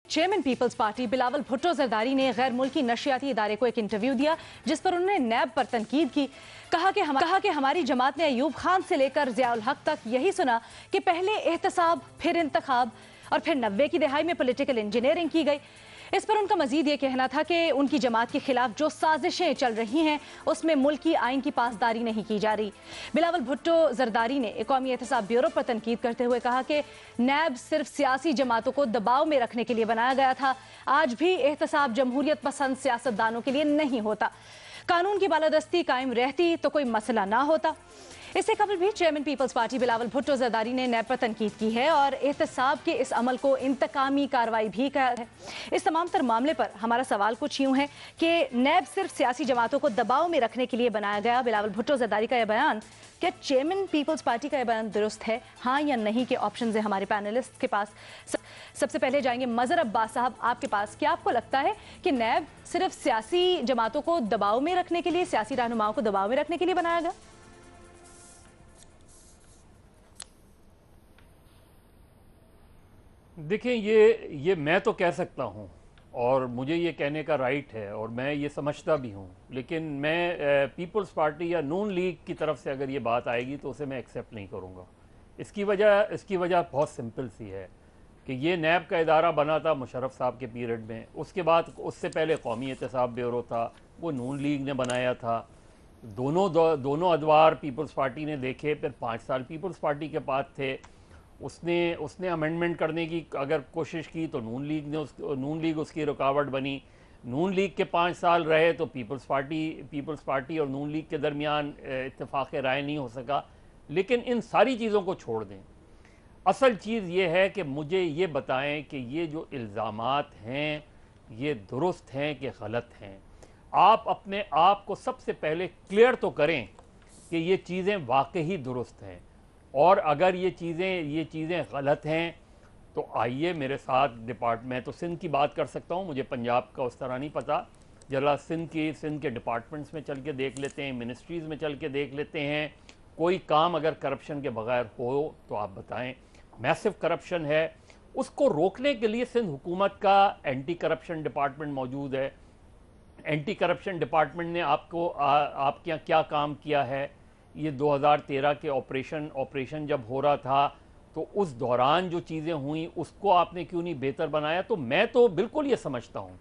Chairman peoples party Bilawal Bhutto Zardari نے غیر ملکی نشریاتی ادارے کو ایک انٹرویو دیا جس پر انہوں نے نیب پر تنقید کی. کہا کہ ہماری جماعت نے ایوب خان سے لے کر ضیاء الحق تک یہی سنا کہ پہلے احتساب پھر انتخاب اور پھر 90 کی دہائی میں پولیٹیکل انجینئرنگ کی گئی. اس پر ان کا مزید یہ کہنا تھا کہ ان کی جماعت کے خلاف جو سازشیں چل رہی ہیں اس میں ملکی آئین کی پاسداری نہیں کی جا رہی. بلاول بھٹو زرداری نے قومی احتساب بیورو پر تنقید کرتے ہوئے کہا کہ نیب صرف سیاسی جماعتوں کو دباؤ میں رکھنے کے لیے بنایا گیا تھا. آج بھی احتساب جمہوریت پسند سیاستدانوں کے لیے نہیں ہوتا. قانون کی بالادستی قائم رہتی تو کوئی مسئلہ نہ ہوتا. اس سے قبل بھی chairman peoples party Bilawal Bhutto Zardari نے نیب پر تنقید کی ہے اور احتساب کے اس عمل کو انتقامی کارروائی بھی کہا ہے. اس تمام تر معاملے پر ہمارا سوال کچھ یوں ہے کہ نیب صرف سیاسی جماعتوں کو دباؤ میں رکھنے کے لیے بنایا گیا. بلاول بھٹو زرداری کا یہ بیان، کیا چیئرمین پیپلز پارٹی کا یہ بیان درست ہے؟ ہاں یا نہیں کے آپشنز ہیں ہمارے پینلسٹ کے پاس. سب سے پہلے جائیں گے مظہر عباس صاحب آپ کے پاس. کیا آپ کو لگتا ہے کہ نیب صرف سیاسی جماعتوں کو دباؤ میں رکھنے کے لیے، سیاسی رہنماؤں کو دباؤ میں رکھنے کے لیے بنایا گیا؟ دیکھیں، یہ میں تو کہہ سکتا ہوں اور مجھے یہ کہنے کا رائٹ ہے اور میں یہ سمجھتا بھی ہوں، لیکن میں پیپلز پارٹی یا نون لیگ کی طرف سے اگر یہ بات آئے گی تو اسے میں ایکسیپٹ نہیں کروں گا. اس کی وجہ بہت سمپل سی ہے کہ یہ نیب کا ادارہ بنا تھا مشرف صاحب کے پیریڈ میں. اس کے بعد اس سے پہلے قومی احتساب بیورو تھا، وہ نون لیگ نے بنایا تھا. دونوں ادوار پیپلز پارٹی نے دیکھے. پھر 5 سال پیپلز پارٹی کے پاس تھے. اس نے امینڈمنٹ کرنے کی اگر کوشش کی تو نون لیگ اس کی رکاوٹ بنی. نون لیگ کے 5 سال رہے تو پیپلز پارٹی اور نون لیگ کے درمیان اتفاق رائے نہیں ہو سکا. لیکن ان ساری چیزوں کو چھوڑ دیں. اصل چیز یہ ہے کہ مجھے یہ بتائیں کہ یہ جو الزامات ہیں یہ درست ہیں کہ غلط ہیں. آپ اپنے آپ کو سب سے پہلے کلیئر تو کریں کہ یہ چیزیں واقعی درست ہیں، اور اگر یہ چیزیں غلط ہیں تو آئیے میرے ساتھ میں تو سندھ کی بات کر سکتا ہوں، مجھے پنجاب کا اس طرح نہیں پتا. ذرا سندھ کے ڈپارٹمنٹس میں چل کے دیکھ لیتے ہیں، منسٹریز میں چل کے دیکھ لیتے ہیں. کوئی کام اگر کرپشن کے بغیر ہو تو آپ بتائیں. میسو کرپشن ہے، اس کو روکنے کے لیے سندھ حکومت کا اینٹی کرپشن ڈپارٹمنٹ موجود ہے. اینٹی کرپشن ڈپارٹمنٹ نے آپ کے یہاں کیا کام کیا ہے؟ یہ 2013 کے آپریشن جب ہو رہا تھا تو اس دوران جو چیزیں ہوئیں اس کو آپ نے کیوں نہیں بہتر بنایا؟ تو میں تو بالکل یہ سمجھتا ہوں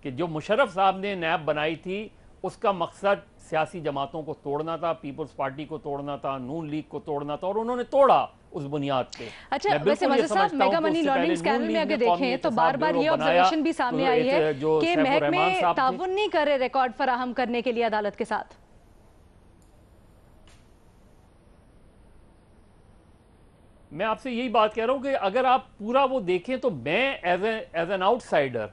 کہ جو مشرف صاحب نے نیب بنائی تھی اس کا مقصد سیاسی جماعتوں کو توڑنا تھا، پیپلز پارٹی کو توڑنا تھا، نون لیگ کو توڑنا تھا، اور انہوں نے توڑا اس بنیاد پہ. اچھا، ویسے مظہر صاحب میگا منی لانڈرنگ اسکینڈل میں اگر دیکھیں تو بار بار یہ آبزرویشن بھی سامنے آئی ہے کہ محکمے تعاون نہیں کر رہے ریکارڈ فراہم کرنے کے لیے عدالت کے ساتھ. میں آپ سے یہی بات کہہ رہا ہوں کہ اگر آپ پورا وہ دیکھیں تو میں ایز این آؤٹ سائڈر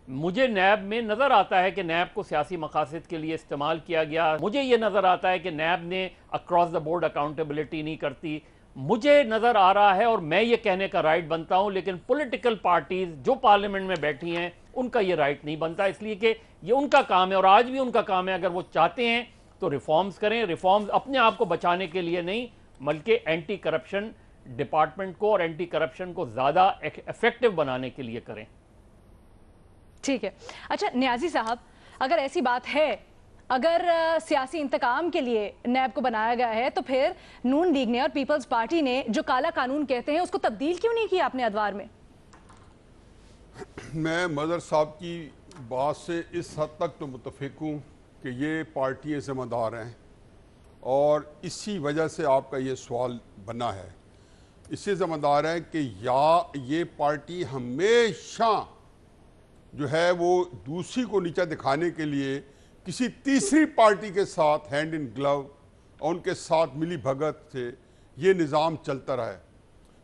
مجھے نیب میں نظر آتا ہے کہ نیب کو سیاسی مقاصد کے لیے استعمال کیا گیا. مجھے یہ نظر آتا ہے کہ نیب نے اکراس دا بورڈ اکاؤنٹیبلٹی نہیں کرتی. مجھے نظر آ رہا ہے اور میں یہ کہنے کا رائٹ بنتا ہوں، لیکن پولیٹیکل پارٹیز جو پارلیمنٹ میں بیٹھی ہیں ان کا یہ رائٹ نہیں بنتا، اس لیے کہ یہ ان کا کام ہے اور آج بھی ان کا کام ہے. اگر وہ چاہتے ہیں تو ریفارمز کریں. ریفارمز اپنے آپ کو بچانے کے لیے نہیں بلکہ اینٹی کرپشن ڈپارٹمنٹ کو اور اینٹی کرپشن کو زیادہ ایفیکٹو بنانے کے لیے کریں. ٹھیک ہے. اچھا نیازی صاحب، اگر ایسی بات ہے، اگر سیاسی انتقام کے لیے نیب کو بنایا گیا ہے تو پھر نون لیگ نے اور پیپلز پارٹی نے جو کالا قانون کہتے ہیں اس کو تبدیل کیوں نہیں کیا اپنے ادوار میں؟ میں مظہر صاحب کی بات سے اس حد تک تو متفق ہوں کہ یہ پارٹیاں ذمہ دار ہیں اور اسی وجہ سے آپ کا یہ سوال بنا ہے. اس سے ذمہ دار ہے کہ یا یہ پارٹی ہمیشہ جو ہے وہ دوسری کو نیچا دکھانے کے لیے کسی تیسری پارٹی کے ساتھ ہینڈ ان گلو اور ان کے ساتھ ملی بھگت سے یہ نظام چلتا رہا ہے.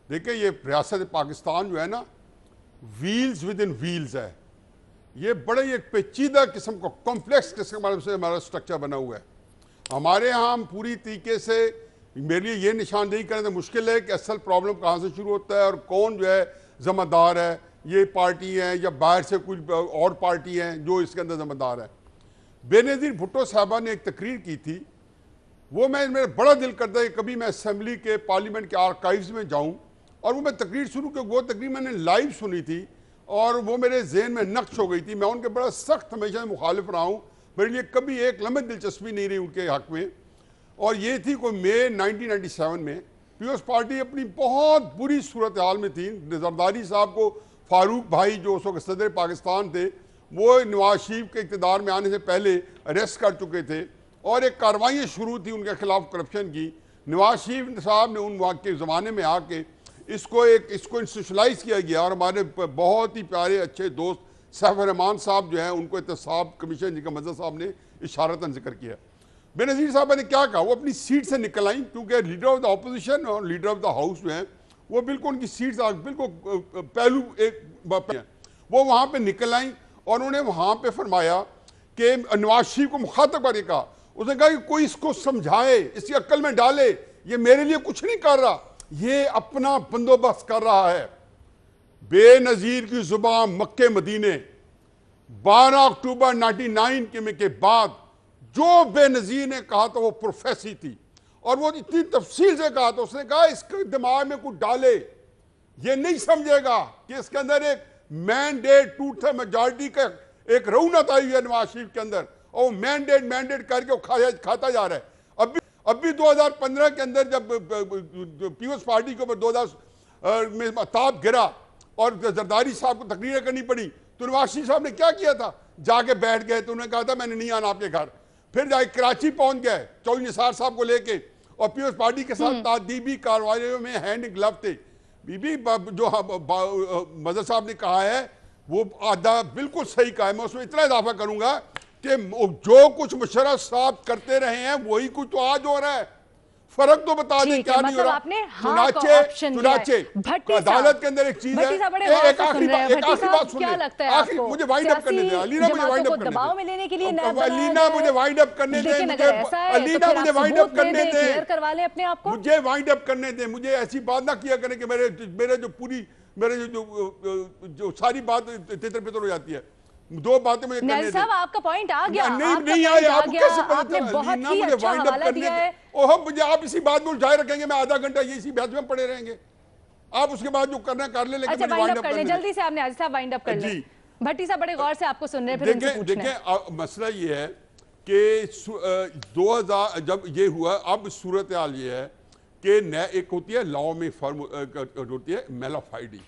دیکھیں، یہ ریاست پاکستان جو ہے نا، ویلز ود ان ویلز ہے. یہ بڑے ایک پیچیدہ قسم کا کمپلیکس قسم سے ہمارا سٹرکچر بنا ہوا ہے. ہمارے ہاں ہم پوری طریقے سے میرے لیے یہ نشاندہی کرنا تو مشکل ہے کہ اصل پرابلم کہاں سے شروع ہوتا ہے اور کون جو ہے ذمہ دار ہے. یہ پارٹی ہیں یا باہر سے کچھ اور پارٹی ہیں جو اس کے اندر ذمہ دار ہے. بےنظیر بھٹو صاحبہ نے ایک تقریر کی تھی، وہ میرا بڑا دل کرتا ہے کہ کبھی میں اسمبلی کے پارلیمنٹ کے آرکائیوز میں جاؤں اور وہ میں تقریر شروع کی. وہ تقریر میں نے لائیو سنی تھی اور وہ میرے ذہن میں نقش ہو گئی تھی. میں ان کے بڑا سخت ہمیشہ مخالف رہا ہوں, میرے لیے کبھی ایک لمحہ دلچسپی نہیں رہی ان کے حق میں. اور یہ تھی کوئی مئی 1997 میں پیپلز پارٹی اپنی بہت بری صورتحال میں تھی. زرداری صاحب کو فاروق بھائی جو اس وقت صدر پاکستان تھے وہ نواز شریف کے اقتدار میں آنے سے پہلے اریسٹ کر چکے تھے اور ایک کاروائیاں شروع تھی ان کے خلاف کرپشن کی. نواز شریف صاحب نے ان وقت کے زمانے میں آ کے اس کو انسٹیٹیوشنلائز کیا گیا, اور ہمارے بہت ہی پیارے اچھے دوست سیف الرحمان صاحب جو ہیں ان کو احتساب کمیشن جن کا مزہ صاحب نے اشارتاً ذکر کیا. بے نظیر صاحبہ نے کیا کہا, وہ اپنی سیٹ سے نکل آئیں کیونکہ لیڈر آف دا اپوزیشن اور لیڈر آف دا ہاؤس جو ہیں وہ بالکل ان کی سیٹ سے بالکل پہلو ایک وہ وہاں پہ نکل آئیں اور انہوں نے وہاں پہ فرمایا کہ نواز شریف کو مخاطب کر کے کہا, اس نے کہا کہ کوئی اس کو سمجھائے, اس کی عقل میں ڈالے, یہ میرے لیے کچھ نہیں کر رہا, یہ اپنا بندوبست کر رہا ہے. بے نظیر کی زبان مکے مدینے 12 اکتوبر 99 کے بعد جو بے نظیر نے کہا تھا وہ پروفیسی تھی, اور وہ اتنی تفصیل سے کہا تھا. اس نے کہا اس کے دماغ میں کچھ ڈالے, یہ نہیں سمجھے گا کہ اس کے اندر ایک مینڈیٹ ٹوٹ میجارٹی کا ایک رونت آئی ہوئی ہے نواز شریف کے اندر, اور وہ مینڈیٹ کر کے کھاتا جا رہا ہے. اب بھی 2015 کے اندر جب پیپلز پارٹی کے اوپر 2010 میں تاب گرا اور زرداری صاحب کو تقریر کرنی پڑی تو نواز شریف صاحب نے کیا کیا تھا, جا کے بیٹھ گئے. تو انہوں نے کہا تھا میں نے نہیں آنا آپ کے گھر. پھر جا کے کراچی پہنچ گئے چودھری نثار صاحب کو لے کے, اور پیپلز پارٹی کے ساتھ تعدیبی کارروائیوں میں ہینڈ ان گلو تھے. جو مظہر صاحب نے کہا ہے وہ آدھا بالکل صحیح کہا ہے. میں اس میں اتنا اضافہ کروں گا کہ جو کچھ مشرف صاحب کرتے رہے ہیں وہی کچھ تو آج ہو رہا ہے. فرق تو بتا دیں کیا نہیں ہو رہا. چنانچہ عدالت کے اندر ایک چیز ہے, ایک آخری بات سن لیں, مجھے وائنڈ اپ کرنے دیں علینا, مجھے وائنڈ اپ کرنے دیں علینا, مجھے وائنڈ اپ کرنے دیں علینا, مجھے وائنڈ اپ کرنے دیں, مجھے وائنڈ اپ کرنے دیں. مجھے ایسی بات نہ کیا کریں کہ میرے جو ساری بات تتر پتر ہو جاتی ہے. دو باتیں مجھے کرنے دیں. آپ کا پوائنٹ آ گیا, نہیں آیا, آپ کیسے پتہ چلا لینا مجھے وائنڈ اپ کرنے دیں. مجھے آپ اسی بات میں الجھائے رکھیں گے, میں آدھا گھنٹہ یہ اسی بحث میں پڑے رہیں گے. آپ اس کے بعد جو کرنا کر لیں, لیکن مجھے وائنڈ اپ کرنے دیں. جلدی سے آپ نے عزیز صاحب وائنڈ اپ کر لیں. بھٹی صاحب بڑے غور سے آپ کو سن رہے ہیں, پھر ان سے پوچھنا ہے. دیکھیں مسئلہ یہ ہے کہ 2000 جب یہ ہوا, اب صورتحال یہ ہے کہ ایک ہوتی ہے لاؤ میں فرم ہوتی ہے میلافائڈی.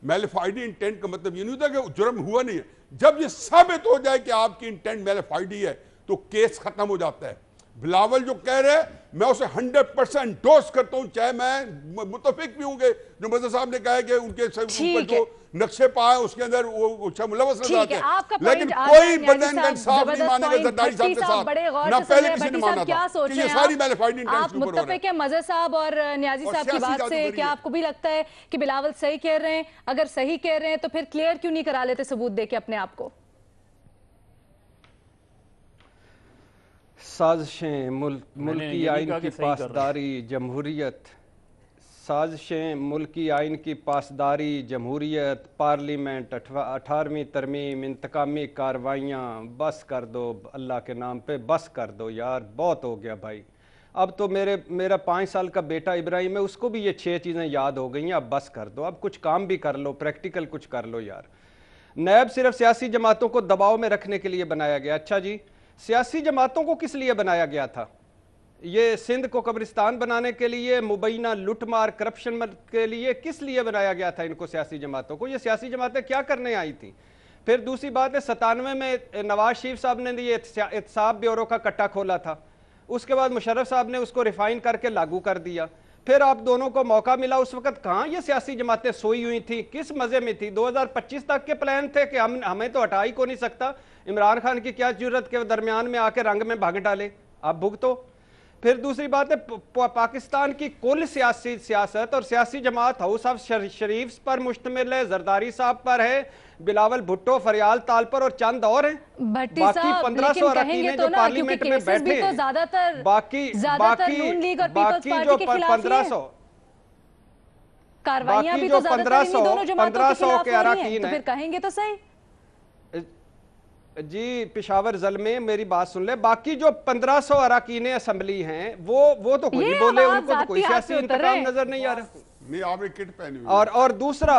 میلافائڈی انٹینٹ کا مطلب یہ نہیں ہوتا کہ جرم ہوا نہیں ہے. جب یہ ثابت ہو جائے کہ آپ کی انٹینٹ میلافائڈی ہے تو کیس ختم ہو جاتا ہے. بلاول جو کہہ رہے ہیں میں اسے 100% ڈوز کرتا ہوں, چاہے میں متفق بھی ہوں گے جو مظہر صاحب نے کہا ہے کہ ان کے اوپر جو نقشے پائے اس کے اندر وہ ملوث نظر آتے ہیں, لیکن کوئی بدن کا انصاف نہیں مانے گا زرداری صاحب کے ساتھ, نہ پہلے کسی نے مانا تھا کہ یہ ساری میلافائڈی انٹینٹ کے اوپر ہو رہا ہے. آپ متفق ہیں مظہر صاحب اور نیازی صاحب کی بات سے؟ کیا آپ کو بھی لگتا ہے کہ بلاول صحیح کہہ رہے ہیں؟ اگر صحیح کہہ رہے ہیں تو پھر کلیئر کیوں نہیں کرا لیتے ثبوت دے کے اپنے آپ کو؟ سازشیں ملکی آئین کی پاسداری جمہوریت, سازشیں ملکی آئین کی پاسداری جمہوریت, پارلیمنٹ, 18ویں ترمیم, انتقامی کاروائیاں, بس کر دو اللہ کے نام پہ, بس کر دو یار, بہت ہو گیا بھائی. اب تو میرا 5 سال کا بیٹا ابراہیم ہے, اس کو بھی یہ 6 چیزیں یاد ہو گئی ہیں. اب بس کر دو, اب کچھ کام بھی کر لو, پریکٹیکل کچھ کر لو یار. نیب صرف سیاسی جماعتوں کو دباؤ میں رکھنے کے لیے بنایا گیا. اچھا جی, سیاسی جماعتوں کو کس لیے بنایا گیا تھا؟ یہ سندھ کو قبرستان بنانے کے لیے, مبینہ لٹ مار کرپشن کے لیے کس لیے بنایا گیا تھا ان کو سیاسی جماعتوں کو؟ یہ سیاسی جماعتیں کیا کرنے آئی تھیں؟ پھر دوسری بات ہے 97 میں نواز شریف صاحب نے یہ احتساب بیورو کا کٹا کھولا تھا, اس کے بعد مشرف صاحب نے اس کو ریفائن کر کے لاگو کر دیا. پھر آپ دونوں کو موقع ملا, اس وقت کہاں یہ سیاسی جماعتیں سوئی ہوئی تھیں, کس مزے میں تھی؟ 2025 تک کے پلان تھے کہ ہمیں تو ہٹا ہی کو نہیں سکتا, عمران خان کی کیا ضرورت کے درمیان میں آ کے رنگ میں بھاگ ڈالے, آپ بھگتو. پھر دوسری بات ہے پاکستان کی کل سیاست اور سیاسی جماعت ہاؤس آف شریف پر مشتمل ہے, زرداری صاحب پر ہے, بلاول بھٹو, فریال تال پر اور چند اور ہیں. باقی 1500 اراکین جو پارلیمنٹ میں بیٹھے ہیں, باقی جو 1500 کاروائیاں بھی تو زیادہ تر انہی دونوں جماعتوں کے خلاف ہو رہی ہیں, تو پھر کہیں گے تو صحیح. جی پشاور زلمے میری بات سن لے, باقی جو 1500 اراکین اسمبلی ہیں وہ تو کوئی بولے, ان کو تو کوئی سیاسی انتقام نظر نہیں آ رہا. نہیں, آپ نے کٹ پہنی ہوئی. اور دوسرا